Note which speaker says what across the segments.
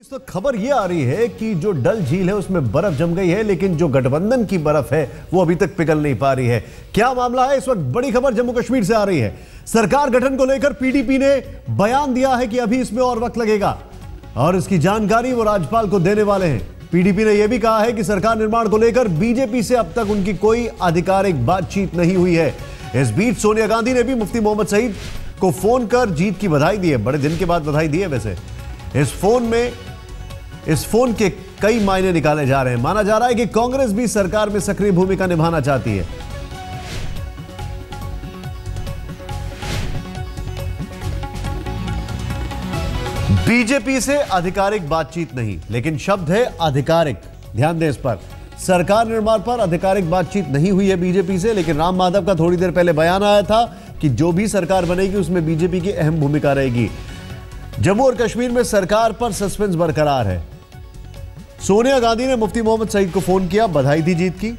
Speaker 1: तो खबर यह आ रही है कि जो डल झील है उसमें बर्फ जम गई है, लेकिन जो गठबंधन की बर्फ है वो अभी तक पिघल नहीं पा रही है। क्या मामला है? इस वक्त बड़ी खबर जम्मू कश्मीर से आ रही है। सरकार गठन को लेकर पीडीपी ने बयान दिया है कि अभी इसमें और वक्त लगेगा और इसकी जानकारी वो राज्यपाल को देने वाले हैं। पीडीपी ने यह भी कहा है कि सरकार निर्माण को लेकर बीजेपी से अब तक उनकी कोई आधिकारिक बातचीत नहीं हुई है। इस बीच सोनिया गांधी ने भी मुफ्ती मोहम्मद सईद को फोन कर जीत की बधाई दी है। बड़े दिन के बाद बधाई दी है। वैसे इस फोन के कई मायने निकाले जा रहे हैं। माना जा रहा है कि कांग्रेस भी सरकार में सक्रिय भूमिका निभाना चाहती है। बीजेपी से आधिकारिक बातचीत नहीं, लेकिन शब्द है आधिकारिक। ध्यान दें इस पर। सरकार निर्माण पर आधिकारिक बातचीत नहीं हुई है बीजेपी से, लेकिन राम माधव का थोड़ी देर पहले बयान आया था कि जो भी सरकार बनेगी उसमें बीजेपी की अहम भूमिका रहेगी। जम्मू और कश्मीर में सरकार पर सस्पेंस बरकरार है। सोनिया गांधी ने मुफ्ती मोहम्मद सईद को फोन किया, बधाई दी जीत की।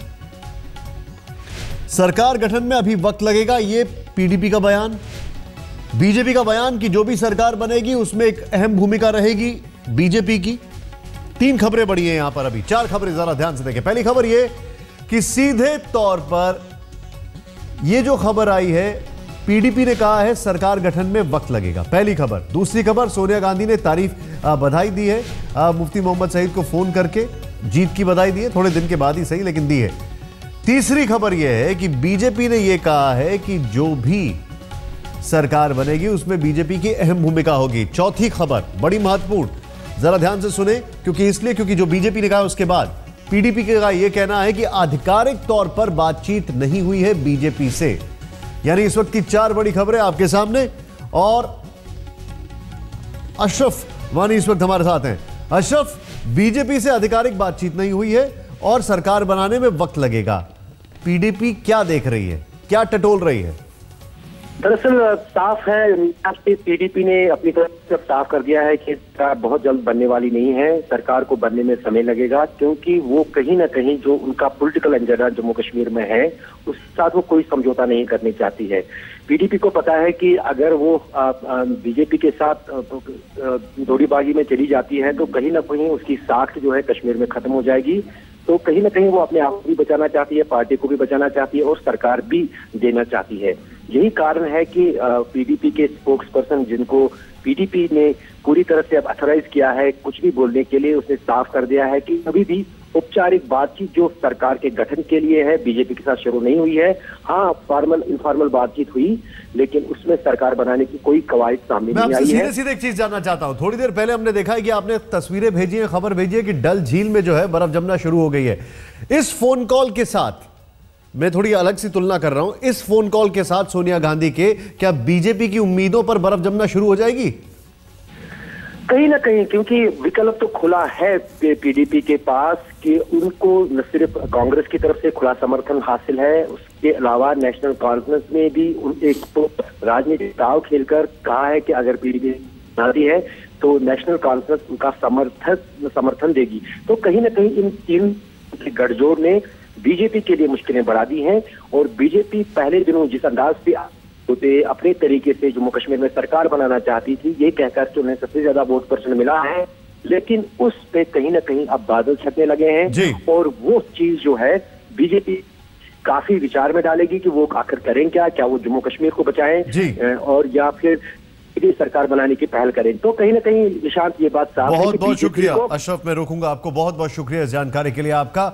Speaker 1: सरकार गठन में अभी वक्त लगेगा, यह पीडीपी का बयान। बीजेपी का बयान कि जो भी सरकार बनेगी उसमें एक अहम भूमिका रहेगी बीजेपी की। तीन खबरें बड़ी हैं यहां पर, अभी चार खबरें जरा ध्यान से देखें। पहली खबर यह कि सीधे तौर पर यह जो खबर आई है, पीडीपी ने कहा है सरकार गठन में वक्त लगेगा। पहली खबर। दूसरी खबर, सोनिया गांधी ने बधाई दी है मुफ्ती मोहम्मद सईद को फोन करके, जीत की बधाई दी है, थोड़े दिन के बाद ही सही लेकिन दी है। तीसरी खबर यह है कि बीजेपी ने यह कहा है कि जो भी सरकार बनेगी उसमें बीजेपी की अहम भूमिका होगी। चौथी खबर बड़ी महत्वपूर्ण, जरा ध्यान से सुने, क्योंकि जो बीजेपी ने कहा उसके बाद पीडीपी का यह कहना है कि आधिकारिक तौर पर बातचीत नहीं हुई है बीजेपी से। यानी इस वक्त की चार बड़ी खबरें आपके सामने। और अशरफ वानी इस वक्त हमारे साथ हैं। अशरफ, बीजेपी से आधिकारिक बातचीत नहीं हुई है और सरकार बनाने में वक्त लगेगा। पीडीपी क्या देख रही है, क्या टटोल रही है?
Speaker 2: दरअसल साफ है, पीडीपी ने अपनी तरफ से साफ कर दिया है कि सरकार बहुत जल्द बनने वाली नहीं है। सरकार को बनने में समय लगेगा, क्योंकि वो कहीं ना कहीं जो उनका पॉलिटिकल एजेंडा जम्मू कश्मीर में है उसके साथ वो कोई समझौता नहीं करनी चाहती है। पीडीपी को पता है कि अगर वो बीजेपी के साथ दौड़ीबाजी में चली जाती है तो कहीं ना कहीं उसकी साख जो है कश्मीर में खत्म हो जाएगी। तो कहीं ना कहीं वो अपने आप को भी बचाना चाहती है, पार्टी को भी बचाना चाहती है और सरकार भी देना चाहती है। यही कारण है कि पीडीपी के स्पोक्स पर्सन, जिनको पीडीपी ने पूरी तरह से अब अथोराइज किया है कुछ भी बोलने के लिए, उसने साफ कर दिया है कि अभी भी औपचारिक बातचीत जो सरकार के गठन के लिए है बीजेपी के साथ शुरू नहीं हुई है। हाँ, फॉर्मल इनफॉर्मल बातचीत हुई, लेकिन उसमें सरकार बनाने की कोई कवायद सामने नहीं आई है।
Speaker 1: सीधे एक चीज जानना चाहता हूं। थोड़ी देर पहले हमने देखा है कि आपने तस्वीरें भेजी है, खबर भेजी है कि डल झील में जो है बर्फ जमना शुरू हो गई है। इस फोन कॉल के साथ, मैं थोड़ी अलग सी तुलना कर रहा हूं, इस फोन कॉल के साथ सोनिया गांधी के, क्या बीजेपी की उम्मीदों पर बर्फ जमना शुरू हो जाएगी?
Speaker 2: कहीं ना कहीं, क्योंकि विकल्प तो खुला है पीडीपी के पास कि उनको न सिर्फ कांग्रेस की तरफ से खुला समर्थन हासिल है, उसके अलावा नेशनल कॉन्फ्रेंस में भी एक तो राजनीतिक दांव खेलकर कहा है कि अगर पीडीपी बनाती है तो नेशनल कॉन्फ्रेंस उनका समर्थन देगी। तो कहीं ना कहीं इन तीन गठजोड़ ने बीजेपी के लिए मुश्किलें बढ़ा दी हैं। और बीजेपी पहले दिनों जिस अंदाज से होते अपने तरीके से जम्मू कश्मीर में सरकार बनाना चाहती थी, ये कहकर कि उन्हें सबसे ज्यादा वोट परसेंट मिला है, लेकिन उस पे कहीं ना कहीं अब बादल छटने लगे हैं। और वो चीज जो है बीजेपी काफी विचार में डालेगी कि वो आखिर करें क्या वो जम्मू कश्मीर को बचाएं और या फिर सरकार बनाने की पहल करें। तो कहीं ना कहीं निशांत, ये बात साफ है।
Speaker 1: बहुत बहुत शुक्रिया अशरफ, मैं रोकूंगा आपको। बहुत बहुत शुक्रिया इस जानकारी के लिए आपका।